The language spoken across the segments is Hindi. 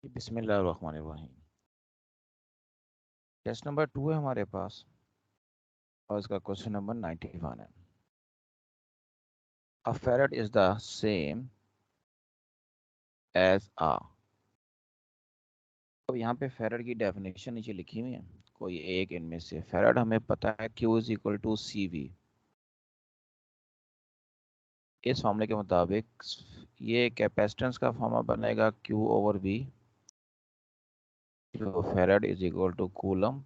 बिस्मिल्लाहिर्रहमानिर्रहीम। टेस्ट नंबर 2 है हमारे पास और इसका क्वेश्चन नंबर 91 है। A ferret is the same as a. अब यहाँ पे फेरेट की डेफिनेशन नीचे लिखी हुई है, कोई एक इनमें से। फेरेट हमें पता है Q is equal to CV। इस फॉर्मूले के मुताबिक ये कैपेसिटेंस का फॉर्मूला बनेगा Q ओवर V, जो farad is equal to coulomb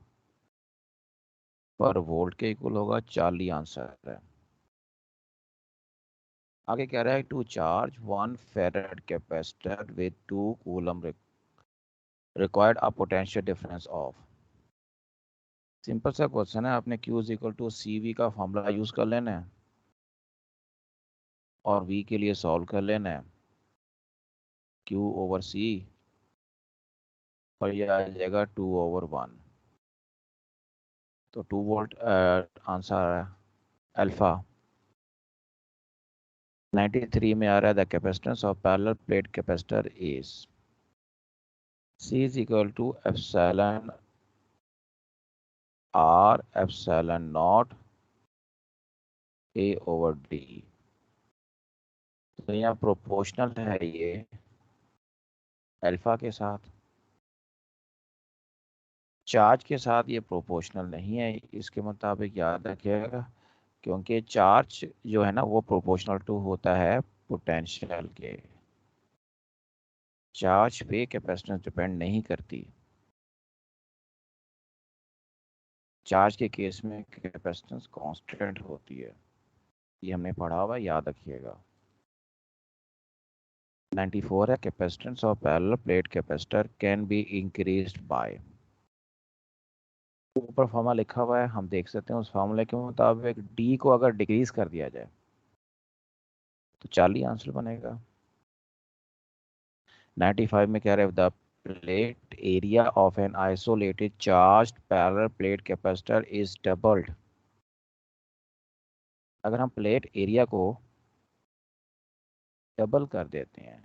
पर वोल्ट के इक्वल होगा। 40 आंसर है। आगे कह रहा है to charge 1 farad capacitor with 2 coulomb required a potential difference of. Simple सा क्वेश्चन है, आपने Q is equal to CV का फॉर्मूला यूज कर लेना है और V के लिए सॉल्व कर लेना है। Q ओवर C और ये आ जाएगा 2/1। तो 2 वोल्ट आंसर है। अल्फा 93 में आ रहा है the capacitance of parallel plate capacitor is C is equal to epsilon R epsilon naught A over D। तो यहाँ प्रोपोर्शनल है ये अल्फा के साथ, चार्ज के साथ ये प्रोपोर्शनल नहीं है। इसके मुताबिक याद रखिएगा, क्योंकि चार्ज जो है ना वो प्रोपोर्शनल टू होता है पोटेंशियल के। चार्ज पे कैपेसिटेंस डिपेंड नहीं करती। चार्ज के केस में कैपेसिटेंस कांस्टेंट होती है, ये हमने पढ़ा हुआ है, याद रखिएगा। 94 है capacitance of parallel plate capacitor can be increased by. ऊपर फॉर्मूला लिखा हुआ है, हम देख सकते हैं। उस फॉर्मूले के मुताबिक डी को अगर डिक्रीज कर दिया जाए तो 40 आंसर बनेगा। 95 में कह रहे हैं the plate area of an isolated charged parallel plate capacitor is doubled. अगर हम प्लेट एरिया को डबल कर देते हैं,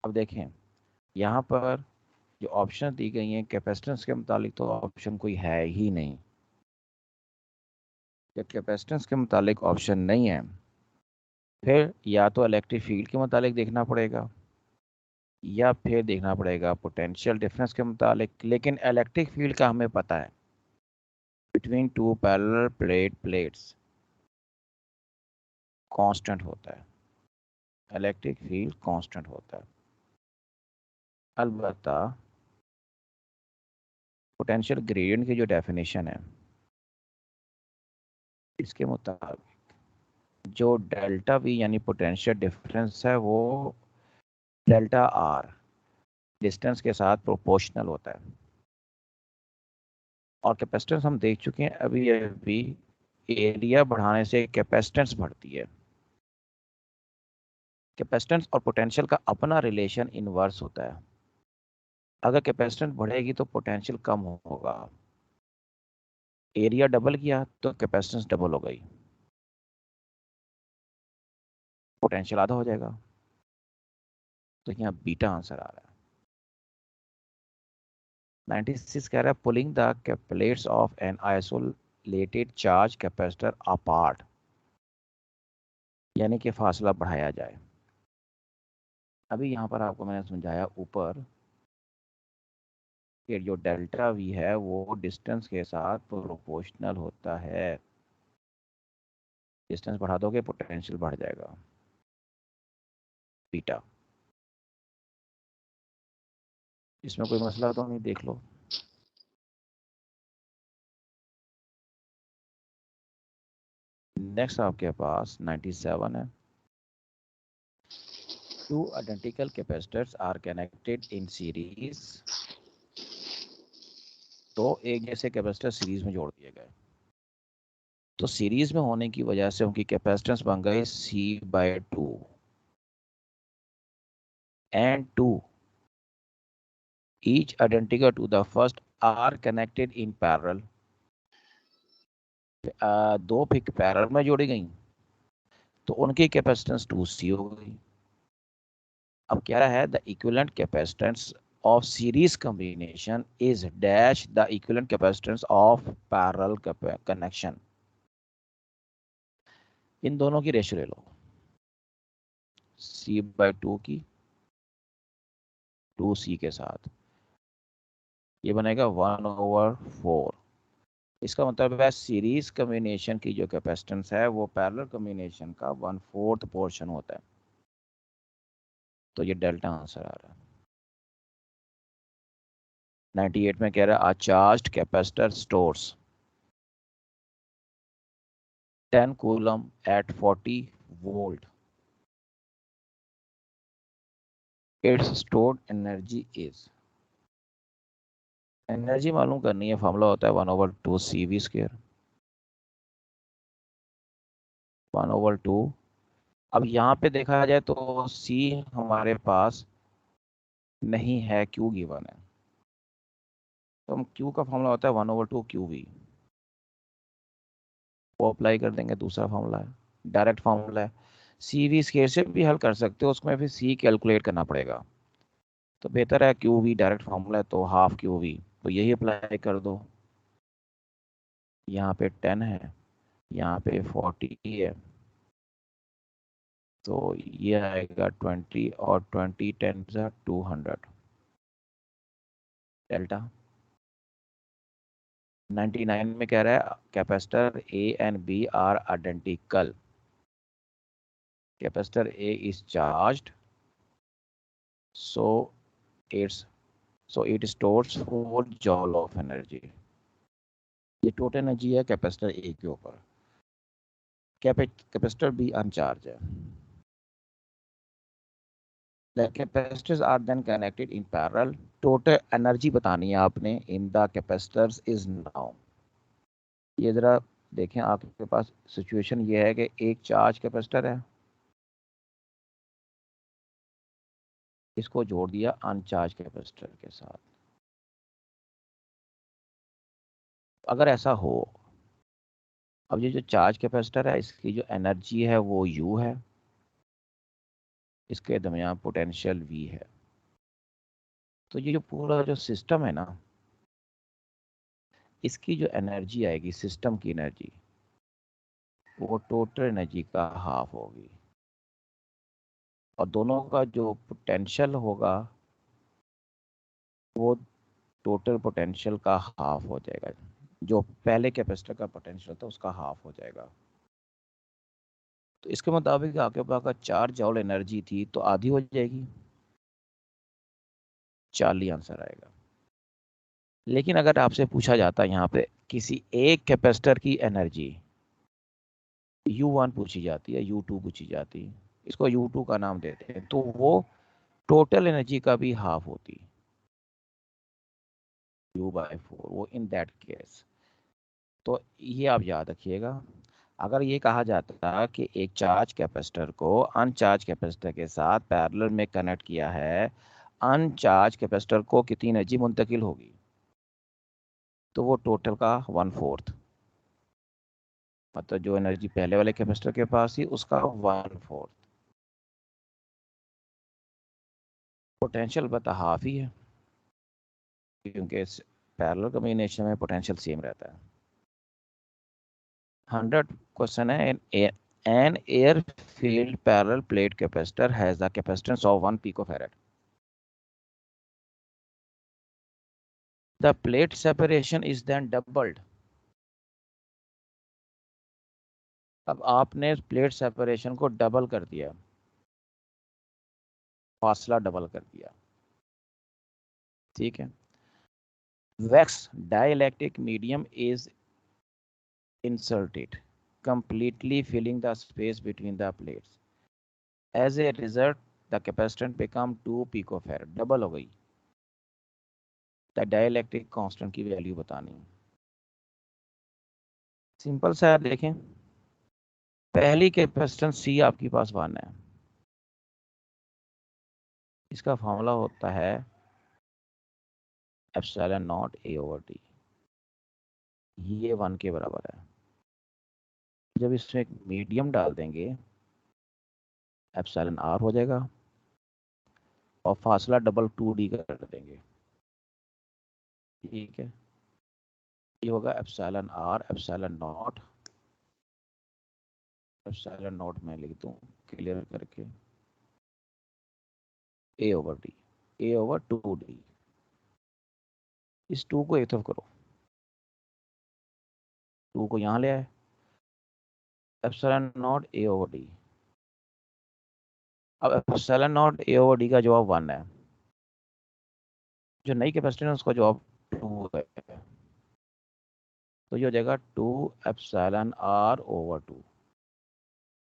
अब देखें यहाँ पर जो ऑप्शन दी गई हैं कैपेसिटेंस के मुतालिक, तो ऑप्शन कोई है ही नहीं। जब कैपेसिटेंस के मुतालिक ऑप्शन नहीं है, फिर या तो इलेक्ट्रिक फील्ड के मुतालिक देखना पड़ेगा या फिर देखना पड़ेगा पोटेंशियल डिफरेंस के मुतालिक। लेकिन इलेक्ट्रिक फील्ड का हमें पता है between two parallel plates constant होता है। इलेक्ट्रिक फील्ड कांस्टेंट होता है। अलबत्ता पोटेंशियल ग्रेडियंट की जो डेफिनेशन है, इसके मुताबिक जो डेल्टा वी यानी पोटेंशियल डिफरेंस है वो डेल्टा आर डिस्टेंस के साथ प्रोपोर्शनल होता है। और कैपेसिटेंस हम देख चुके हैं अभी अभी, एरिया बढ़ाने से कैपेसिटेंस बढ़ती है। कैपेसिटेंस और पोटेंशियल का अपना रिलेशन इनवर्स होता है। अगर कैपेसिटेंस बढ़ेगी तो पोटेंशियल कम होगा। एरिया डबल किया तो कैपेसिटेंस डबल हो गई, पोटेंशियल आधा हो जाएगा। तो यहाँ बीटा आंसर आ रहा है। 96 कह रहा है pulling the plates of an isolated charge capacitor apart, यानी कि फासला बढ़ाया जाए। अभी यहाँ पर आपको मैंने समझाया ऊपर कि जो डेल्टा वी है वो डिस्टेंस के साथ प्रोपोर्शनल होता है। डिस्टेंस बढ़ा दोगे पोटेंशियल बढ़ जाएगा, बीटा। इसमें कोई मसला तो नहीं, देख लो। नेक्स्ट आपके पास 97 है। Two identical capacitors are connected in series. तो एक जैसे कैपेसिटर सीरीज में जोड़ दिए गए, तो सीरीज में होने की वजह से उनकी कैपेसिटेंस बन गई C/2 and 2 each identical to the first are connected in parallel। दो पिक पैरेलल में जोड़ी गई तो उनकी कैपेसिटेंस 2C हो गई। अब क्या है, the equivalent capacitance of series combination is dash the equivalent capacitance of parallel connection। इन दोनों की रेशियो ले लो, C/2 की 2C के साथ, ये बनेगा 1/4। इसका मतलब है सीरीज कम्बिनेशन की जो कैपेसिटेंस है वो पैरेलल कम्बिनेशन का 1/4 पोर्शन होता है। तो ये डेल्टा आंसर आ रहा है। 98 में कह रहा है a charged capacitor stores 10 coulomb at 40 volt, its stored energy is. Energy मालूम करनी है, फॉर्मूला होता है 1/2 CV²। 1/2। अब यहाँ पे देखा जाए तो C हमारे पास नहीं है, Q गिवन है, तो हम Q का फॉर्मूला होता है 1/2 QV, वो अप्लाई कर देंगे। दूसरा फॉर्मूला है, डायरेक्ट फॉर्मूला है। CV² से भी हल कर सकते हो, उसमें फिर C कैलकुलेट करना पड़ेगा, तो बेहतर है QV, डायरेक्ट फॉर्मूला है तो 1/2 QV, तो यही अप्लाई कर दो। यहाँ पे 10 है, यहाँ पे 40 है, तो ये आएगा 20 और 20 10 200 डेल्टा। 99 में कह रहा है capacitor A and B are identical, capacitor A is charged so it's it stores 4 joule of energy. ये टोटल एनर्जी है कैपेसिटर A के ऊपर, कैपेसिटर B अनचार्ज है। The capacitors are then connected in parallel। Total energy बतानी है आपने in the capacitors is now. ये जरा देखें, आपके पास सिचुएशन ये है कि एक चार्ज कैपेसिटर है, इसको जोड़ दिया अनचार्ज कैपेसिटर के साथ। अगर ऐसा हो, अब ये जो चार्ज कैपेसिटर है इसकी जो एनर्जी है वो U है, इसके दरमियान पोटेंशियल V है, तो ये जो पूरा जो सिस्टम है ना, इसकी जो एनर्जी आएगी, सिस्टम की एनर्जी, वो टोटल एनर्जी का हाफ होगी, और दोनों का जो पोटेंशियल होगा वो टोटल पोटेंशियल का हाफ हो जाएगा। जो पहले कैपेसिटर का पोटेंशियल था उसका हाफ हो जाएगा। तो इसके मुताबिक आपके पास अगर 4 जॉल एनर्जी थी तो आधी हो जाएगी, 40 आंसर आएगा। लेकिन अगर आपसे पूछा जाता यहाँ पे किसी एक कैपेसिटर की एनर्जी, U1 पूछी जाती है, U2 पूछी जाती है, इसको U2 का नाम देते हैं, तो वो टोटल एनर्जी का भी हाफ होती, U/4, वो इन दैट केस। तो ये आप याद रखिएगा। अगर ये कहा जाता कि एक चार्ज कैपेसिटर को अनचार्ज कैपेसिटर के साथ पैरेलल में कनेक्ट किया है, अनचार्ज कैपेसिटर को कितनी एनर्जी मुंतकिल होगी, तो वो टोटल का 1/4, मतलब जो एनर्जी पहले वाले कैपेसिटर के पास थी उसका 1/4। पोटेंशियल बता हाफ ही है, क्योंकि पैरेलल कॉम्बिनेशन में पोटेंशियल सेम रहता है। 100 क्वेश्चन है, an air filled parallel plate capacitor has the capacitance of 1 picofarad। The plate separation is then doubled। अब आपने प्लेट सेपरेशन को डबल कर दिया, फासला डबल कर दिया, ठीक है। Wax dielectric medium is inserted completely filling the space between the plates। As a result the capacitance become 2 picofarad, double हो गई। द डाइलेक्ट्रिक कांस्टेंट की वैल्यू बतानी है। सिंपल सा है, देखें, पहली कैपेसिटेंस C आपके पास 1 है, इसका फॉर्मूला होता है एप्सिलॉन नॉट A/T, ये 1 के बराबर है। जब इसमें एक मीडियम डाल देंगे एप्सिलॉन R हो जाएगा, और फासला डबल 2d कर देंगे। ठीक है, ये होगा epsilon R epsilon naught, epsilon naught मैं लिख दूं क्लियर करके, A over D, A over 2d। इस 2 को एक तरफ करो, 2 को यहाँ ले आए, epsilon naught A over D. अब epsilon naught A over D का जवाब 1 है, जो नई कैपेसिटी है उसका जवाब 2 है, तो ये हो जाएगा 2 epsilon R over 2।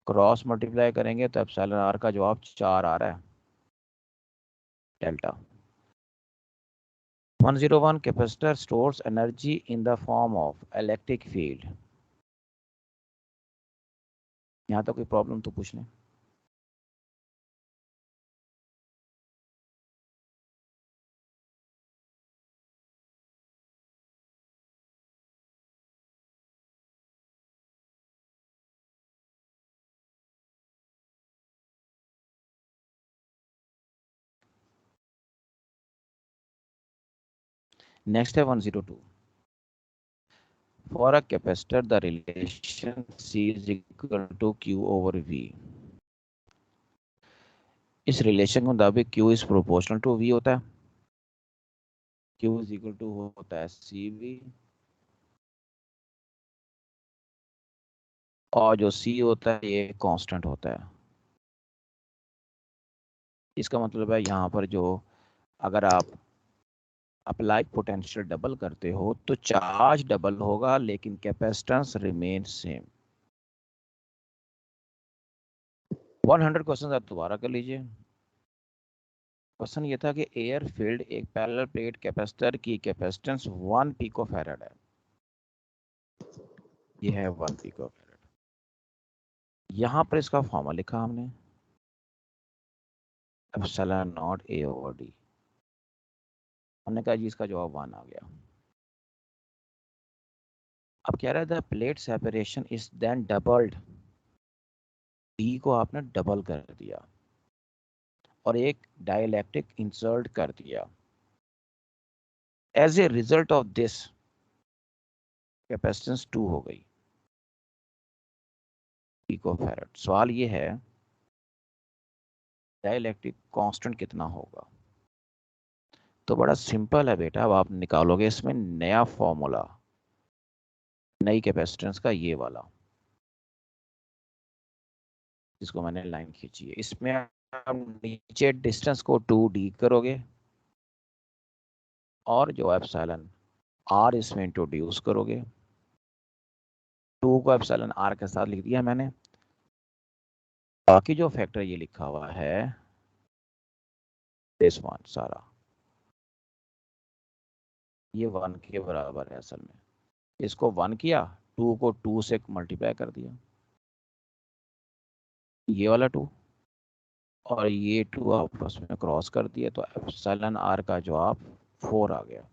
Cross multiply करेंगे तो एप्सिलॉन आर का जवाब 4 आ रहा है, delta. 101 capacitor stores energy in the form of electric field. यहाँ तो कोई प्रॉब्लम तो पूछ लें। नेक्स्ट है 102। For a capacitor the relation C is equal to Q over V। इस रिलेशन के मुताबिक Q is proportional to V होता है, Q इज इक्वल टू होता है CV, और जो C होता है ये कांस्टेंट होता है। इसका मतलब है यहाँ पर जो अगर आप अप्लाई पोटेंशियल डबल करते हो तो चार्ज डबल होगा लेकिन कैपेसिटेंस रिमेन सेम। 100 क्वेश्चन आप दोबारा कर लीजिए। क्वेश्चन ये था कि एयर फील्ड एक पैरेलल प्लेट कैपेसिटर की कैपेसिटेंस 1 पिको फैराड है, ये है 1 पिको फैराड। यहाँ पर इसका फॉर्मूला लिखा हमने, epsilon naught A over D. हमने कहा जी इसका जवाब 1 आ गया। अब कह रहा है the plate separation is then doubled, D को आपने डबल कर दिया और एक डाइलेक्ट्रिक इंसर्ट कर दिया। As a result of this capacitance 2 हो गई पिकोफैराड। सवाल ये है डाइलेक्ट्रिक कांस्टेंट कितना होगा। तो बड़ा सिंपल है बेटा, अब आप निकालोगे इसमें नया फॉर्मूला नई कैपेसिटेंस का, ये वाला जिसको मैंने लाइन खींची है। इसमें आप नीचे डिस्टेंस को 2d करोगे और जो एप्सिलॉन आर इसमें इंट्रोड्यूस करोगे। 2 को एप्सिलॉन आर के साथ लिख दिया मैंने, बाकी जो फैक्टर ये लिखा हुआ है दिस वन सारा, ये 1 के बराबर है असल में। इसको 1 किया, 2 को 2 से मल्टीप्लाई कर दिया, ये वाला 2 और ये 2 आपस में क्रॉस कर दिया, तो एप्सिलॉन आर का जवाब 4 आ गया।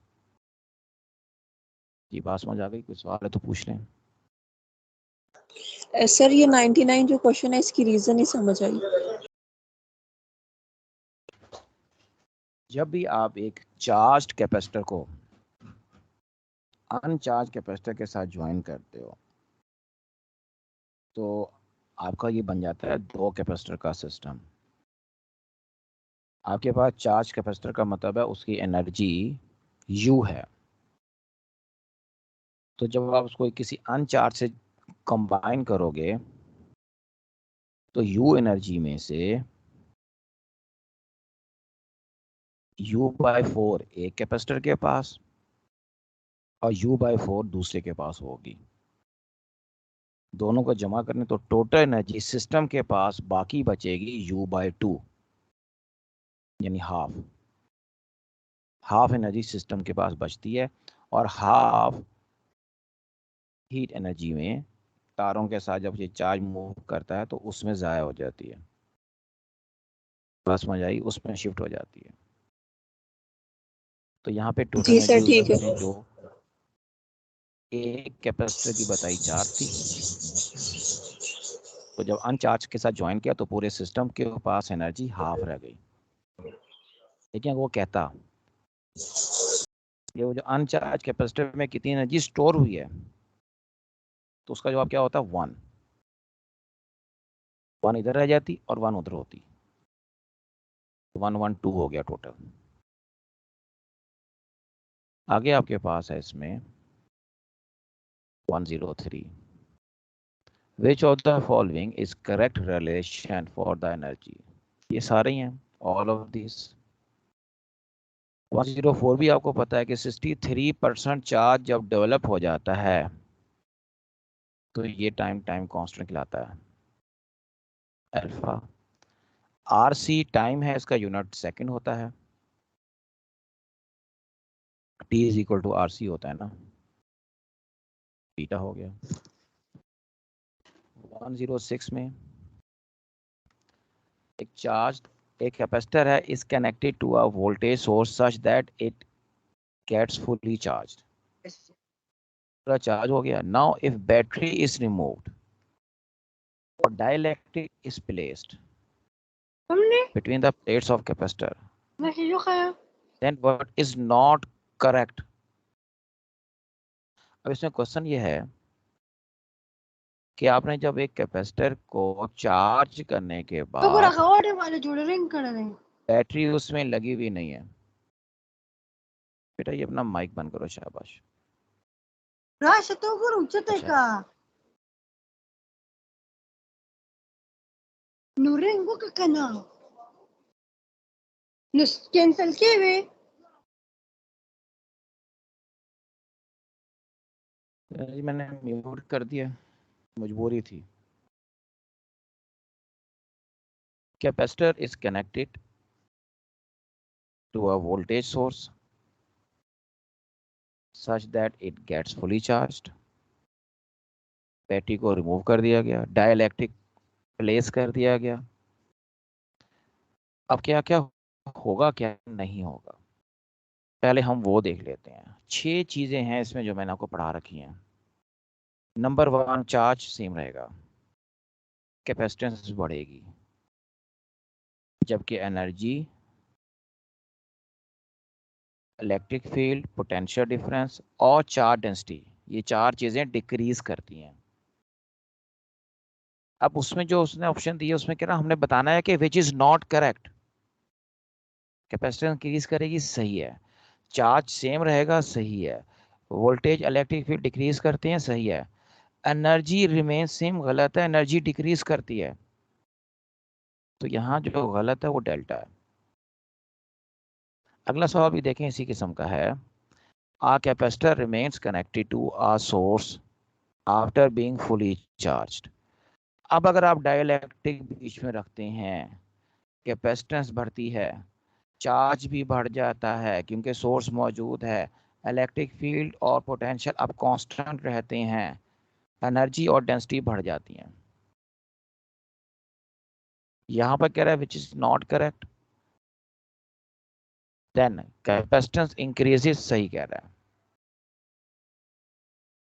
ये बात समझ आ गई? कुछ सवाल है तो पूछ लें। सर ये 99 जो क्वेश्चन है इसकी रीजन नहीं समझ आई। जब भी आप एक चार्ज्ड कैपेसिटर को अनचार्ज कैपेसिटर के साथ ज्वाइन करते हो तो आपका ये बन जाता है 2 कैपेसिटर का सिस्टम। आपके पास चार्ज कैपेसिटर का मतलब है उसकी एनर्जी U है, तो जब आप उसको किसी अनचार्ज से कंबाइन करोगे तो U एनर्जी में से U/4 एक कैपेसिटर के पास और U/4 दूसरे के पास होगी। दोनों को जमा करने तो टोटल एनर्जी सिस्टम के पास बाकी बचेगी U/2, यानी हाफ एनर्जी सिस्टम के पास बचती है और हाफ हीट एनर्जी में तारों के साथ जब ये चार्ज मूव करता है तो उसमें ज़ाया हो जाती है, बस समझ आई, उसमें शिफ्ट हो जाती है। तो यहाँ पे टोटल जी सर एनर्जी ठीक है। उसने जो एक कैपेसिटर की बताई 4 थी, तो जब अनचार्ज के साथ ज्वाइन किया तो पूरे सिस्टम के पास एनर्जी हाफ रह गई। लेकिन वो कहता ये वो जो अनचार्ज कैपेसिटर में कितनी एनर्जी स्टोर हुई है, तो उसका जवाब क्या होता? 1। 1 इधर रह जाती और 1 उधर होती, 1 1 2 हो गया टोटल। आगे आपके पास है इसमें 103, which of the following is correct relation for the energy. ये सारे ही हैं, ऑल ऑफ दिस। 104 भी आपको पता है कि 63% चार्ज जब डेवलप हो जाता है तो ये टाइम टाइम कांस्टेंट कहलाता है, अल्फा। आर सी टाइम है, इसका यूनिट सेकंड होता है, T is equal to R C होता है ना, बीटा हो गया। 106 में एक चार्ज, एक कैपेसिटर है, is connected to a voltage source such that it gets fully charge. पूरा चार्ज हो गया। Now if battery is removed और dielectric is placed between the plates of capacitor, then what is not correct? अब इसमें क्वेश्चन ये है कि आपने जब एक कैपेसिटर को चार्ज करने के बाद बैटरी उसमें लगी हुई नहीं है, बेटा ये अपना माइक बंद करो, शाबाश। अच्छा, कैंसिल किए हुए जी मैंने म्यूट कर दिया, मजबूरी थी। Capacitor is connected to a voltage source such that it gets fully charged. Battery को रिमूव कर दिया गया, डाइलेक्ट्रिक प्लेस कर दिया गया। अब क्या क्या होगा, क्या नहीं होगा, पहले हम वो देख लेते हैं। 6 चीजें हैं इसमें जो मैंने आपको पढ़ा रखी हैं। नंबर 1, चार्ज सेम रहेगा, कैपेसिटेंस बढ़ेगी, जबकि energy, electric field, potential difference और चार्ज डेंसिटी, ये 4 चीजें डिक्रीज करती हैं। अब उसमें जो उसने ऑप्शन दिया उसमें क्या ना, हमने बताना है कि विच is not correct. Capacitance increase करेगी, सही है। चार्ज सेम रहेगा, सही है। वोल्टेज इलेक्ट्रिक फील्ड डिक्रीज करते हैं, सही है। एनर्जी रिमेन सेम, गलत है, एनर्जी डिक्रीज करती है। तो यहाँ जो गलत है वो डेल्टा है। अगला सवाल भी देखें, इसी किस्म का है। A capacitor remains connected to a source after being fully charged. अब अगर आप डाइलेक्ट्रिक बीच में रखते हैं, कैपेसिटेंस बढ़ती है, चार्ज भी बढ़ जाता है क्योंकि सोर्स मौजूद है, इलेक्ट्रिक फील्ड और पोटेंशियल अब कांस्टेंट रहते हैं, एनर्जी और डेंसिटी बढ़ जाती हैं। यहाँ पर कह रहा है which is not correct, then capacitance increases, सही कह रहा है।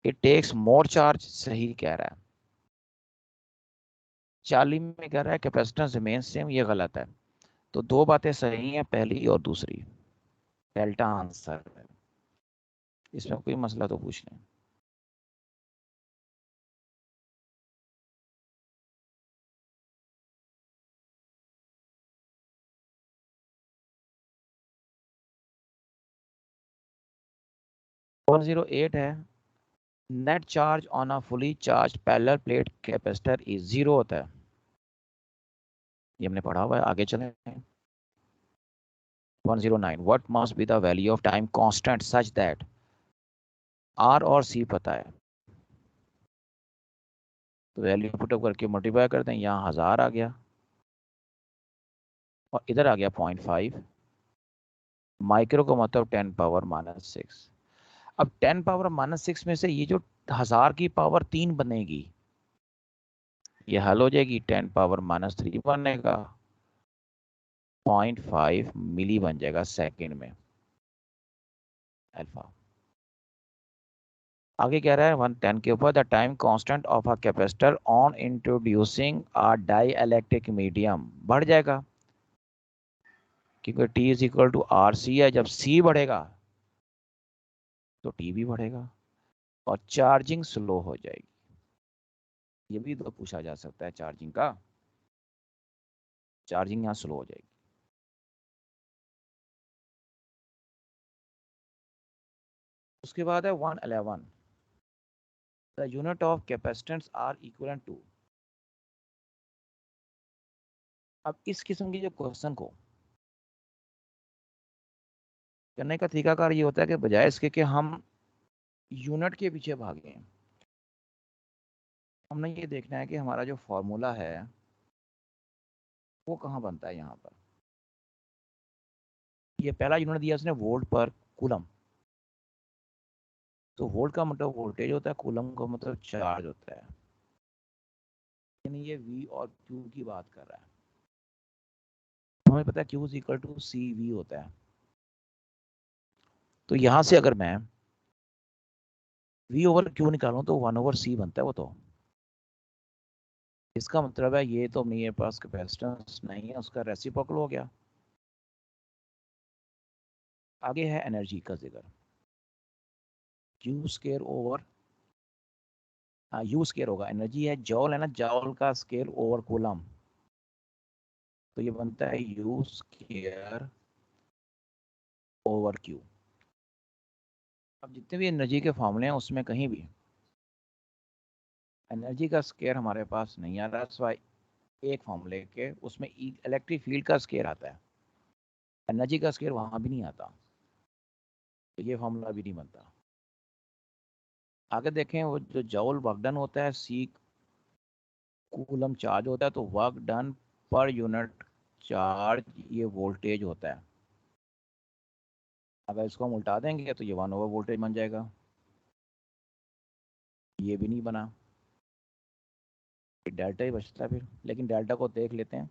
इट टेक्स मोर चार्ज, सही कह रहा है। 40 में कह रहा है कैपेसिटेंस रिमेन्स सेम, ये गलत है। तो 2 बातें सही हैं, पहली और दूसरी। डेल्टा आंसर है, इसमें कोई मसला तो पूछ लें। वन 108 है, net charge on a fully charge parallel plate capacitor is 0 होता है, ये हमने पढ़ा हुआ है। आगे चलें। 109, what must be the value of time constant such that, R और सी पता है, तो वैल्यू पुटअप करके मल्टीप्लाई करते हैं, यहाँ 1000 आ गया और इधर आ गया 0.5 माइक्रो का मतलब 10⁻⁻⁶। अब 10⁻⁻⁶ में से ये जो 1000 की पावर 3 बनेगी, ये हल हो जाएगी, 10⁻⁻3 बनेगा, 0.5 मिली बन जाएगा सेकंड में, अल्फा। आगे कह रहा है 110 के ऊपर, the time constant of a capacitor on introducing a dielectric medium बढ़ जाएगा। क्योंकि T is equal to R C है, जब C बढ़ेगा तो T भी बढ़ेगा और चार्जिंग स्लो हो जाएगी। ये भी तो पूछा जा सकता है चार्जिंग का, चार्जिंग यहाँ स्लो हो जाएगी। उसके बाद है 111, the unit of capacitance are equivalent to. अब इस किस्म के जो क्वेश्चन को करने का तरीकाकार ये होता है कि बजाय इसके कि हम यूनिट के पीछे भागें, हमने ये देखना है कि हमारा जो फॉर्मूला है वो कहाँ बनता है। यहाँ पर ये पहला यूनिट दिया उसने वोल्ट पर कूलम, तो वोल्ट का मतलब वोल्टेज होता है, कूलम का मतलब चार्ज होता है, यानी ये V और Q की बात कर रहा है। हमें पता है Q is equal to CV होता है। तो यहाँ से अगर मैं V ओवर Q निकालूं तो 1/C बनता है वो तो। इसका मतलब है ये तो मेरे पास कैपेसिटेंस नहीं है, उसका रेसिप्रोकल हो गया। आगे है एनर्जी का जिक्र, Q square over U square होगा, एनर्जी है जॉल है ना, जॉल का स्केयर ओवर कूलम, तो ये बनता है U स्केयर ओवर Q। अब जितने भी एनर्जी के फॉर्मूले हैं उसमें कहीं भी एनर्जी का स्केयर हमारे पास नहीं आ रहा, सिवाय एक फॉर्मूले के, उसमें इलेक्ट्रिक फील्ड का स्केयर आता है, एनर्जी का स्केयर वहां भी नहीं आता, तो ये फॉर्मूला भी नहीं बनता। आगे देखें, वो जो जॉल वर्क डन होता है, C कूलम चार्ज होता है, तो work done per unit charge ये वोल्टेज होता है। अगर इसको हम उल्टा देंगे तो ये 1/, वोल्टेज बन जाएगा, ये भी नहीं बना, डेल्टा ही बचता है फिर। लेकिन डेल्टा को देख लेते हैं।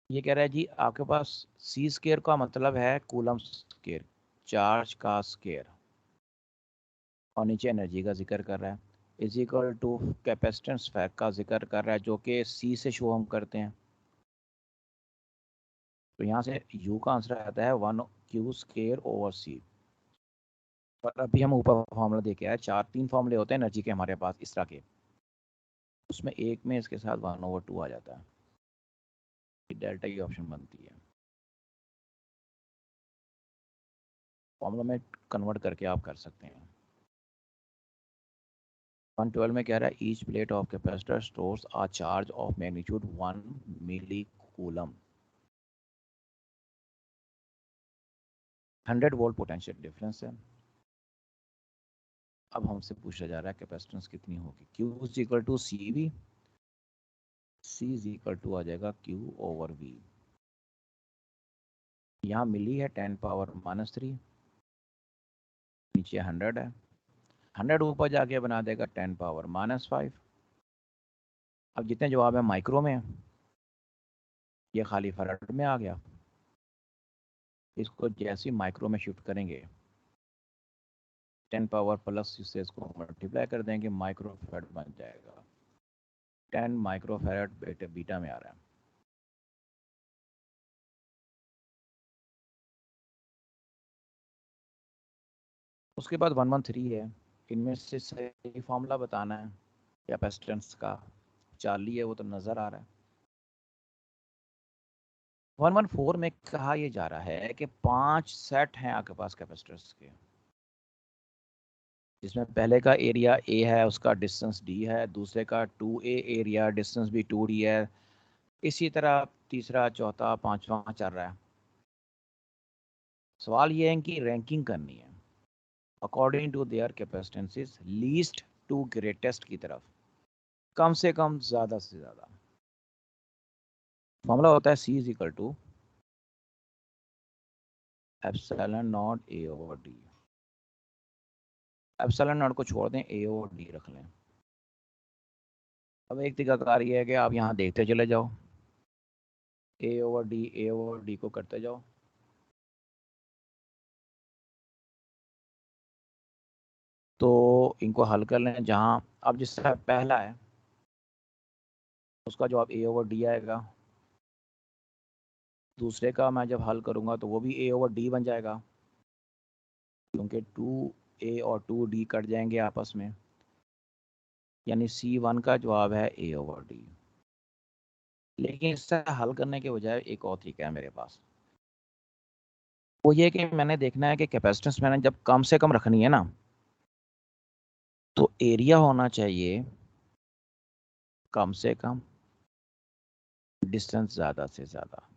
ये कह रहा है जी आपके पास C स्केयर का मतलब है कूलम स्केयर, चार्ज का स्केयर, और नीचे एनर्जी का जिक्र कर रहा है, is equal to capacitance fact का जिक्र कर रहा है, जो कि C से शो हम करते हैं। तो यहाँ से U का आंसर आता है 1Q स्केयर ओवर C। पर अभी हम ऊपर फॉर्मूला देखे आए, 3 फॉर्मूले होते हैं एनर्जी के हमारे पास इस तरह के, उसमें एक में इसके साथ 1/2 आ जाता है, डेल्टा की ऑप्शन बनती है। फॉर्मूला में कन्वर्ट करके आप कर सकते हैं। 112 में कह रहा है each plate of capacitor stores a charge of magnitude 1 milli coulomb, 100 volt potential difference है। अब हमसे पूछा जा रहा है कैपेसिटेंस कितनी होगी, Q is equal to CV, C is equal to आ जाएगा Q ओवर V। यहाँ मिली है 10⁻³ नीचे 100 है, 100 ऊपर जाके बना देगा 10⁻⁵। अब जितने जवाब है माइक्रो में, ये खाली फराड में आ गया, इसको जैसे ही माइक्रो में शिफ्ट करेंगे 10 पावर प्लस से इसको मल्टीप्लाई कर देंगे, माइक्रो फैराड बन जाएगा। 10 माइक्रो फैराड बीटा में आ रहा है। उसके बाद 113 है, इनमें से सही फॉर्मूला बताना है कैपेसिटेंस का। 40 है वो तो नज़र आ रहा है। 114 में कहा यह जा रहा है कि 5 सेट हैं आपके पास कैपेसिटर्स के, जिसमें पहले का एरिया A है, उसका डिस्टेंस D है, दूसरे का 2A एरिया, डिस्टेंस भी 2D है, इसी तरह तीसरा चौथा पांचवा चल रहा है। सवाल ये है कि रैंकिंग करनी है according to their capacitances, least to greatest की तरफ, कम से कम ज़्यादा से ज़्यादा। मामला होता है C is equal to epsilon naught A over D। Epsilon naught को छोड़ दें, A ओवर D रख लें। अब एक तरीकाकार ये है कि आप यहाँ देखते चले जाओ, A ओवर D को करते जाओ, तो इनको हल कर लें। जहाँ अब जिसका पहला है उसका जवाब A ओवर D आएगा, दूसरे का मैं जब हल करूँगा तो वो भी ए ओवर डी बन जाएगा, क्योंकि 2a और 2d कट जाएंगे आपस में, यानी C1 का जवाब है ए ओवर डी। लेकिन इससे हल करने के बजाय एक और तरीका है मेरे पास। वो ये कि मैंने देखना है कि कैपेसिटेंस मैंने जब कम से कम रखनी है ना, तो एरिया होना चाहिए कम से कम, डिस्टेंस ज़्यादा से ज़्यादा।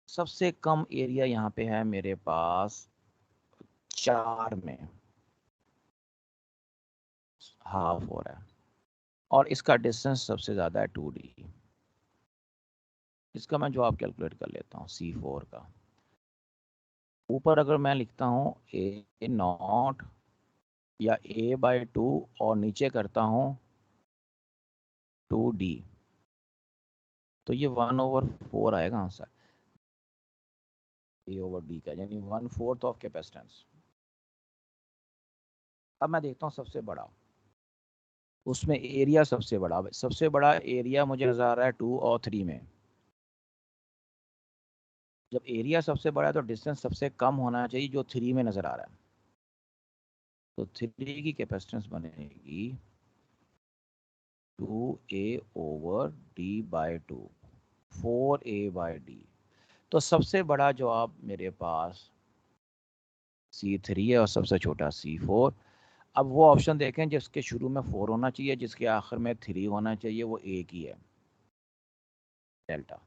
सबसे कम एरिया यहाँ पे है मेरे पास 4 में, हाफ हो रहा है, और इसका डिस्टेंस सबसे ज़्यादा है 2d। इसका मैं जवाब कैलकुलेट कर लेता हूँ C4 का। ऊपर अगर मैं लिखता हूँ ए नॉट या a/2 और नीचे करता हूँ 2d, तो ये 1/4 आएगा आंसर a ओवर d का, यानी 1/4 ऑफ कैपेसिटेंस। अब मैं देखता हूँ सबसे बड़ा, उसमें एरिया सबसे बड़ा एरिया मुझे नजर आ रहा है 2 और 3 में। जब एरिया सबसे बड़ा है तो डिस्टेंस सबसे कम होना चाहिए, जो 3 में नजर आ रहा है। तो 3 की कैपेसिटेंस बनेगी 2a ओवर d/2, 4a/d। तो सबसे बड़ा जवाब मेरे पास C3 है और सबसे छोटा C4। अब वो ऑप्शन देखें जिसके शुरू में 4 होना चाहिए, जिसके आखिर में 3 होना चाहिए, वो एक ही है, डेल्टा।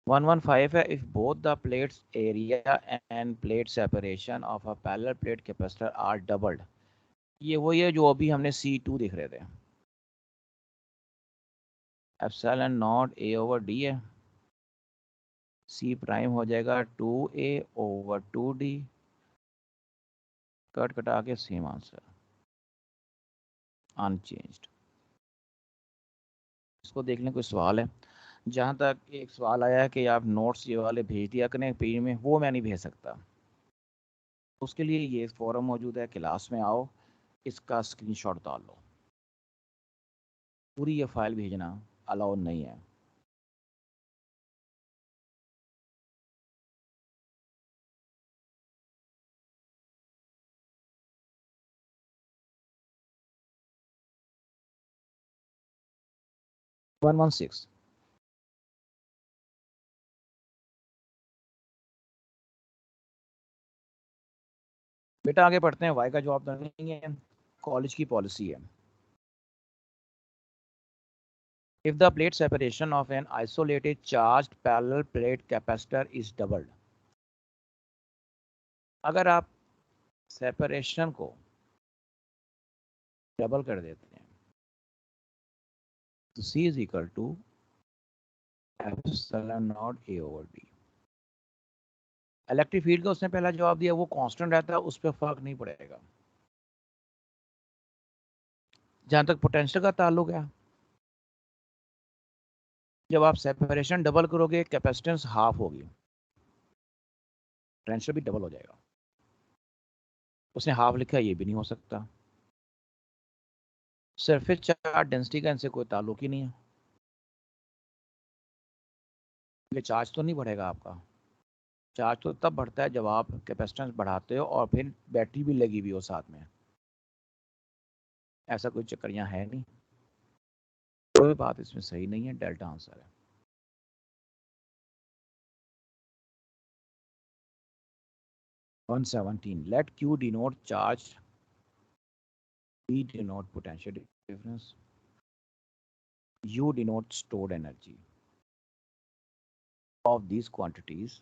115 है, if both the plates area and plate separation of a parallel plate capacitor are doubled। ये वही है जो अभी हमने C2 देख रहे थे। Epsilon naught a over d है, C प्राइम हो जाएगा 2a ओवर 2d, कट कटा के सेम आंसर, अनचेंज्ड। इसको देख लें कोई सवाल है? जहाँ तक एक सवाल आया है कि आप नोट्स ये वाले भेज दिया करें पेज में, वो मैं नहीं भेज सकता। उसके लिए ये फॉरम मौजूद है, क्लास में आओ, इसका स्क्रीनशॉट डाल लो। पूरी ये फाइल भेजना अलाउ नहीं है। One one six. बेटा आगे पढ़ते हैं, वाई का जवाब तो नहीं है, कॉलेज की पॉलिसी है। If the plate separation of an isolated charged parallel plate capacitor is doubled. अगर आप सेपरेशन को डबल कर देते हैं तो C is equal to epsilon naught a over d। Electric field का उसने पहला जवाब दिया, वो कांस्टेंट रहता है, उस पर फर्क नहीं पड़ेगा। जहां तक पोटेंशियल का ताल्लुक है, जब आप सेपरेशन डबल करोगे कैपेसिटेंस हाफ होगी, पोटेंशियल भी डबल हो जाएगा। उसने हाफ लिखा, ये भी नहीं हो सकता। सरफेस चार्ज डेंसिटी का इनसे कोई ताल्लुक ही नहीं है, क्योंकि चार्ज तो नहीं बढ़ेगा आपका। चार्ज तो तब बढ़ता है जब आप कैपेसिटेंस बढ़ाते हो और फिर बैटरी भी लगी हुई हो साथ में। ऐसा कोई चक्कर यहाँ है नहीं, कोई बात इसमें सही नहीं है, डेल्टा आंसर है। One 17, let Q denote charge, P denote potential difference, U denote stored energy. Of these quantities,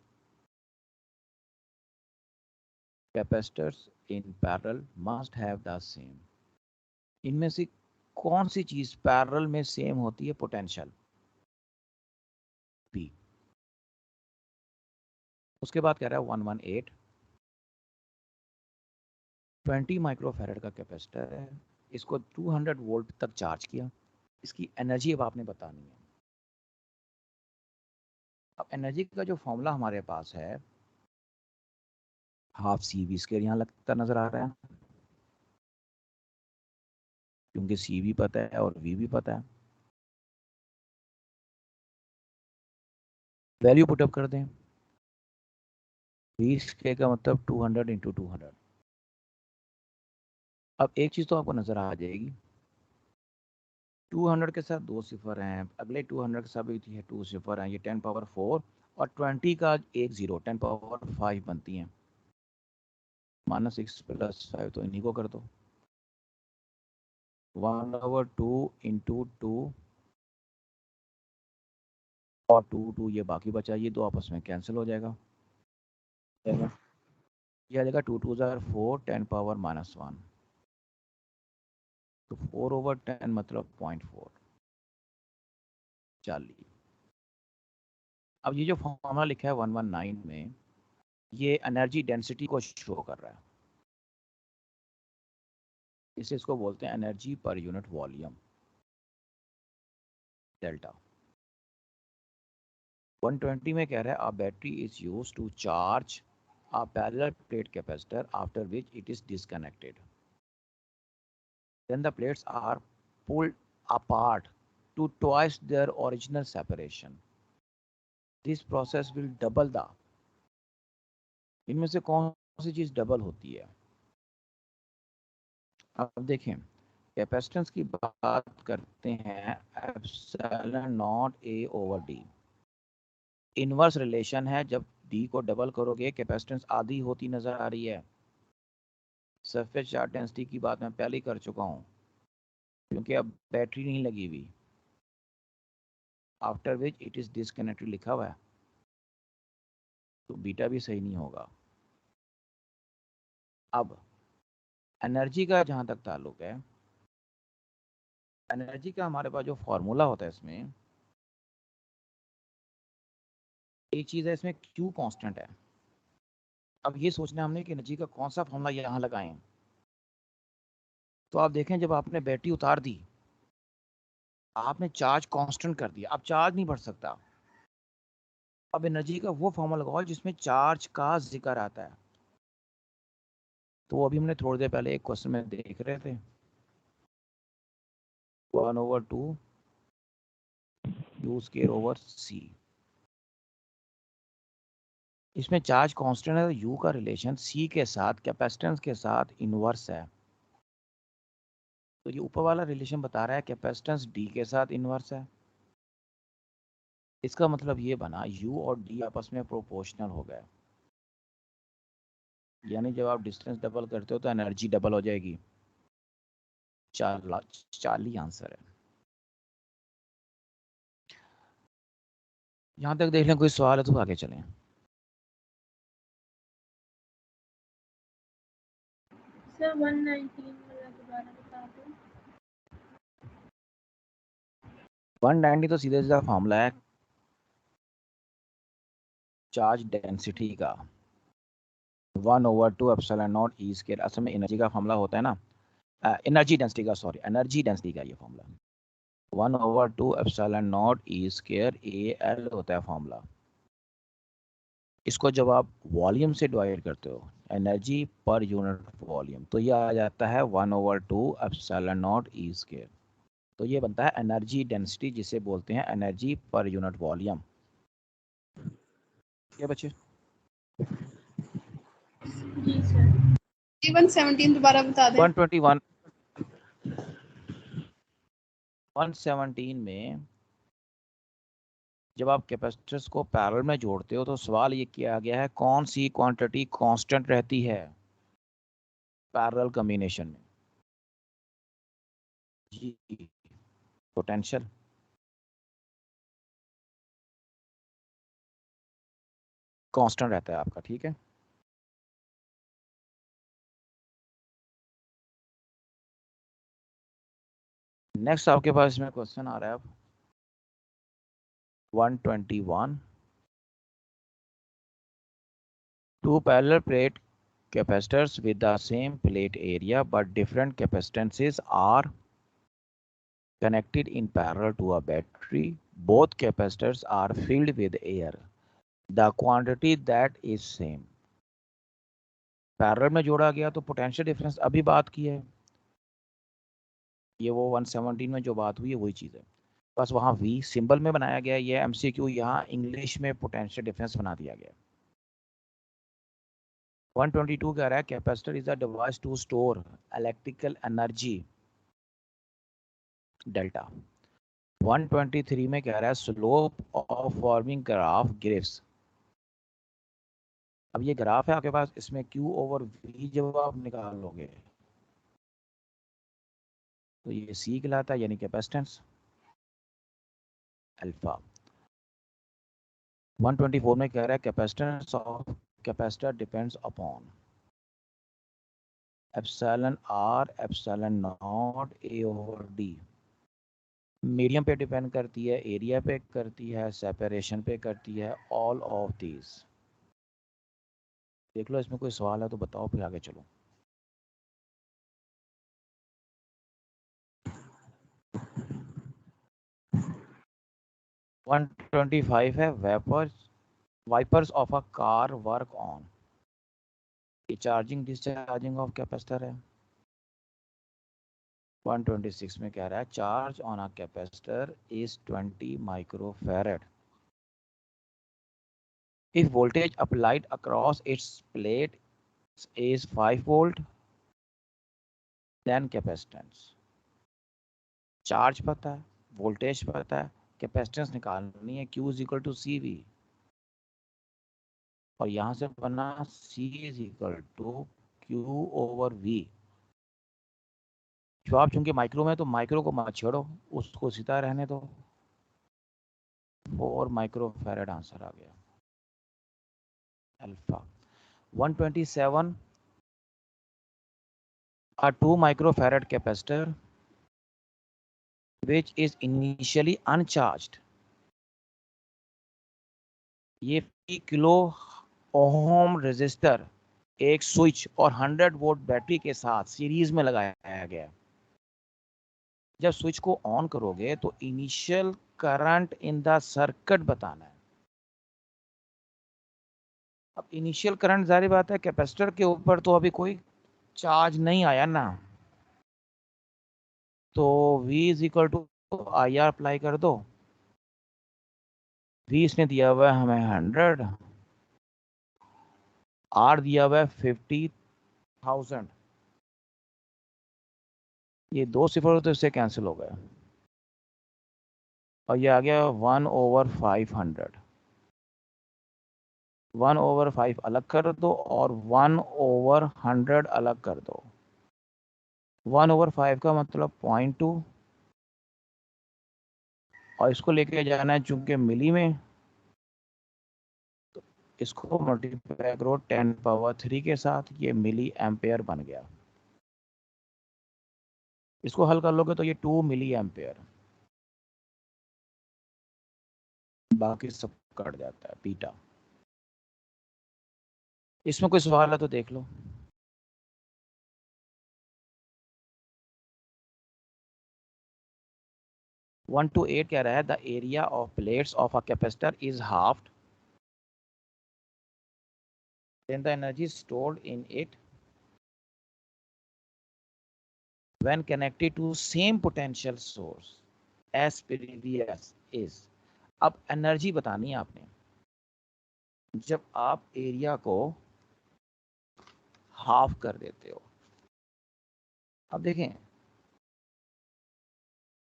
capacitors in parallel must have the same। इनमें से कौन सी चीज पैरेलल में सेम होती है? Potential, P। उसके बाद कह रहा है 118, 20 माइक्रोफैरड का कैपेसिटर है, इसको 200 वोल्ट तक चार्ज किया, इसकी एनर्जी अब आपने बतानी है। अब एनर्जी का जो फॉर्मूला हमारे पास है, हाफ CV स्क्वायर यहाँ लगता नजर आ रहा है, क्योंकि C भी पता है और V भी पता है। वैल्यू पुटअप कर दें, 20K का मतलब 200 इंटू 200। अब एक चीज़ तो आपको नज़र आ जाएगी, 200 के साथ 2 सिफर हैं, अगले 200 के साथ भी है 2 सिफर हैं, ये 10 पावर 4 और 20 का एक जीरो 10 पावर 5 बनती हैं। -6 + 5 तो इन्हीं को कर दो, 1/2 इंटू 2 और 2 ये बाकी बचा, ये दो आपस में कैंसिल हो जाएगा। ये आ जाएगा 2 2 ज़ार 4 10 पावर -1, तो 4/10 मतलब 0.4 40। अब ये जो फॉर्मूला लिखा है 119 में, ये एनर्जी डेंसिटी को शो कर रहा है, इसे इसको बोलते हैं energy per unit volume, delta. 120 में कह रहा है a battery is used to charge a parallel plate capacitor after which it is disconnected, then the plates are pulled apart to twice their original separation. This process will double the, इनमें से कौन सी चीज डबल होती है? अब देखें, कैपेसिटेंस की बात करते हैं, epsilon naught A over D, inverse relation है, जब डी को डबल करोगे कैपेसिटेंस आधी होती नजर आ रही है। सरफेस चार्ज डेंसिटी की बात मैं पहले ही कर चुका हूँ, क्योंकि अब बैटरी नहीं लगी हुई, after which it is disconnected लिखा हुआ है, तो बीटा भी सही नहीं होगा। अब एनर्जी का जहां तक ताल्लुक है, एनर्जी का हमारे पास जो फॉर्मूला होता है, इसमें एक चीज है, इसमें क्यू कांस्टेंट है। अब ये सोचना हमने कि एनर्जी का कौन सा फॉर्मूला यहाँ लगाएं, तो आप देखें जब आपने बैटरी उतार दी, आपने चार्ज कांस्टेंट कर दिया, अब चार्ज नहीं बढ़ सकता। अब एनर्जी का वो फॉर्मूला लगाओ जिसमें चार्ज का जिक्र आता है। तो अभी हमने थोड़ी देर पहले एक क्वेश्चन में देख रहे थे, 1/2 U²/c, इसमें चार्ज कांस्टेंट है, तो U का रिलेशन C के साथ कैपेसिटेंस के साथ इनवर्स है। तो ये ऊपर वाला रिलेशन बता रहा है कैपेसिटेंस D के साथ इनवर्स है, इसका मतलब ये बना U और D आपस में प्रोपोर्शनल हो गए, यानी जब आप डिस्टेंस डबल करते हो तो एनर्जी डबल हो जाएगी। 40 आंसर है। यहाँ तक देख लें, कोई सवाल है तो आगे चलें। सर 119 वाला दोबारा बता दो। 190 तो सीधे सीधा फॉर्मूला है चार्ज डेंसिटी का, 1/2 एप्सिलॉन नॉट ई स्क्वायर। असल में एनर्जी का फॉर्मूला होता है ना, एनर्जी डेंसिटी का, सॉरी एनर्जी डेंसिटी का ये formula 1/2 epsilon not E square AL होता है फॉर्मूला। इसको जब आप वॉल्यूम से डिवाइड करते हो, एनर्जी पर यूनिट वॉल्यूम, तो ये आ जाता है 1/2 एप्सिलॉन नॉट ई स्क्वायर। तो ये बनता है एनर्जी डेंसिटी, जिसे बोलते हैं एनर्जी पर यूनिट वॉल्यूम। क्या बच्चे? जी सर। 117 दोबारा बता दें। 121 117 में जब आप कैपेसिटर्स को पैरेलल में जोड़ते हो, तो सवाल ये किया गया है कौन सी क्वांटिटी कांस्टेंट रहती है पैरेलल कॉम्बिनेशन में? जी, पोटेंशियल। कांस्टेंट रहता है आपका, ठीक है। नेक्स्ट आपके पास इसमें क्वेश्चन आ रहा है अब 121, two parallel plate capacitors with the same plate area but different capacitances are connected in parallel to a battery. Both capacitors are filled with air. The quantity that is same. Parallel में जोड़ा गया तो पोटेंशियल डिफरेंस अभी बात की है, ये वो 117 में जो बात हुई है वही चीज़ है। बस वहाँ वी सिंबल में बनाया गया, ये एमसीक्यू यहाँ इंग्लिश में पोटेंशियल डिफरेंस बना दिया गया। 122 कह रहा है capacitor is a device to store electrical energy delta. 123 में कह रहा है स्लोप ऑफ फॉर्मिंग ग्राफ ग्रिफ्स। अब ये ग्राफ है आपके पास, इसमें Q ओवर V जब आप निकालोगे तो ये C कहलाता है, यानी कैपेसिटेंस अल्फा। 124 में कह रहा है capacitance of capacitor depends upon epsilon R epsilon naught A over D। Medium पे डिपेंड करती है, एरिया पे करती है, सेपरेशन पे करती है, ऑल ऑफ दीज। देख लो इसमें कोई सवाल है तो बताओ, फिर आगे चलो। वन 125 है wipers of a car work on. ये चार्जिंग डिस्चार्जिंग ऑफ कैपेसिटर है। 126 में कह रहा है charge on a capacitor is 20 microfarad. If voltage applied across its plate is 5 volt, then capacitance। Charge पता है, वोल्टेज पता है, कैपेसिटेंस निकालनी है, Q is equal to CV, और यहाँ से बना C is equal to Q over V। जवाब चूंकि माइक्रो में तो माइक्रो को मत छेड़ो, उसको सीधा रहने दो। 4 माइक्रोफैरड आंसर आ गया alpha. 127 a 2 microfarad capacitor which is initially uncharged। ये 50 किलो ओम रेजिस्टर एक स्विच और 100 वोल्ट बैटरी के साथ सीरीज में लगाया गया। जब स्विच को ऑन करोगे तो initial current in the circuit बताना है। अब इनिशियल करंट जारी बात है, कैपेसिटर के ऊपर तो अभी कोई चार्ज नहीं आया ना, तो V is equal to IR apply कर दो। V इसने दिया हुआ है हमें 100, R दिया हुआ है 50,000। ये दो सिफर तो इससे कैंसिल हो गया और ये आ गया 1/500। 1/5 अलग कर दो और 1/100 अलग कर दो। 1/5 का मतलब 0.2 और इसको लेके जाना है चूंकि मिली में, तो इसको मल्टीप्लाई करो 10⁻³ के साथ, ये मिली एम्पेयर बन गया। इसको हल कर लोगे तो ये 2 मिली एम्पेयर, बाकी सब कट जाता है बीटा। इसमें कोई सवाल है तो देख लो। वन टू 8 कह रहा है the area of plates of a capacitor is halved, then the energy stored in it when connected to same potential source as previous is। अब एनर्जी बतानी है आपने। जब आप एरिया को हाफ कर देते हो, अब देखें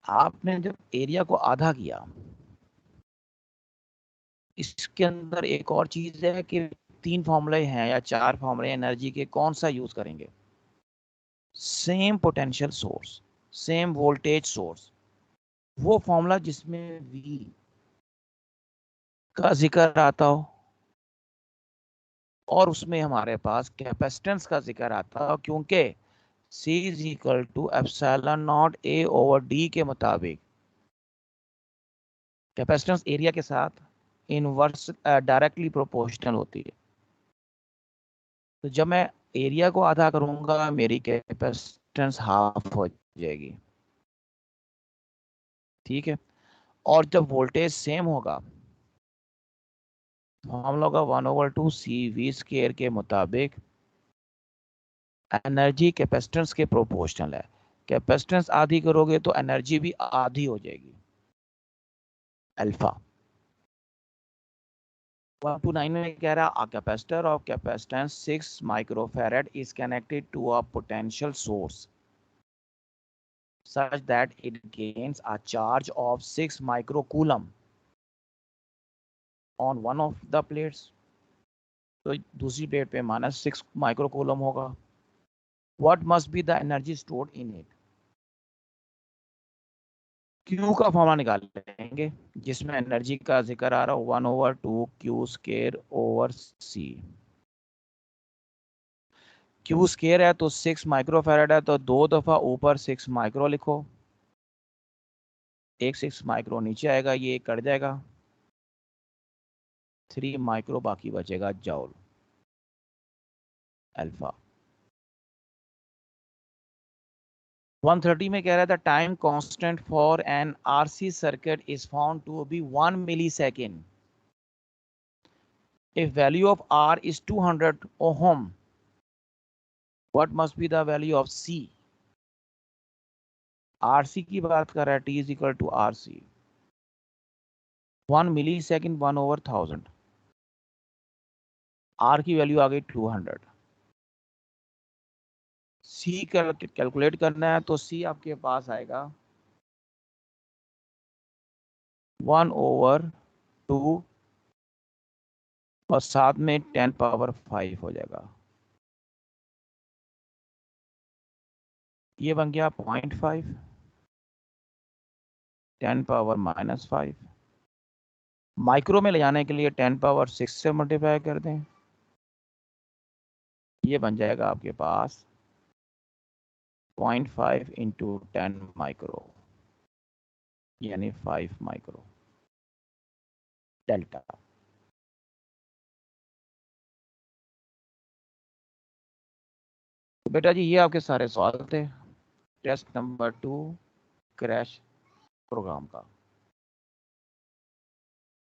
आपने जब एरिया को आधा किया, इसके अंदर एक और चीज है कि 3 फॉर्मूले हैं या 4 फॉर्मूले एनर्जी के, कौन सा यूज करेंगे? Same potential source, same voltage source, वो फॉर्मूला जिसमें V का जिक्र आता हो और उसमें हमारे पास कैपेसिटेंस का जिक्र आता हो, क्योंकि C is equal to epsilon naught A over D के मुताबिक कैपेसिटेंस एरिया के साथ इनवर्स डायरेक्टली प्रोपोर्शनल होती है। तो जब मैं एरिया को आधा करूंगा मेरी कैपेसिटेंस हाफ हो जाएगी, ठीक है। और जब वोल्टेज सेम होगा तो हम लोग 1/2 CV² के मुताबिक एनर्जी कैपेसिटेंस के प्रोपोर्शनल है। कैपेसिटेंस आधी करोगे तो एनर्जी भी आधी हो जाएगी। अल्फा। 129 में कह रहा a capacitor of capacitance 6 microfarad is connected to a potential source such that it gains a charge of 6 microcoulomb on one of the plates. तो दूसरी प्लेट पे -6 माइक्रोकूलम होगा. What must be the energy stored in it? Q का फॉर्मूला निकाल लेंगे जिसमें एनर्जी का जिक्र आ रहा हो 1/2 Q²/C. Q स्केयर है तो 6 माइक्रोफैराड है तो 2 दफा ऊपर 6 माइक्रो लिखो, एक 6 माइक्रो नीचे आएगा, ये कट जाएगा, 3 माइक्रो बाकी बचेगा जॉल अल्फा. 130 में कह रहा था time constant for an RC circuit is found to be 1 millisecond if value of R is 200 ohm. What must be the value of C? RC की बात कर रहा है, T is equal to RC. 1 millisecond 1/1000. R की वैल्यू आ गई 200. C कैलकुलेट करना है तो C आपके पास आएगा 1/2 और साथ में 10⁵ हो जाएगा. ये बन गया 0.5 10⁻⁻5. माइक्रो में ले जाने के लिए 10⁻6 से मल्टीप्लाई कर दें, ये बन जाएगा आपके पास 0.5 × 10 माइक्रो यानी 5 माइक्रो डेल्टा. तो बेटा जी ये आपके सारे सवाल थे टेस्ट नंबर 2 क्रैश प्रोग्राम का.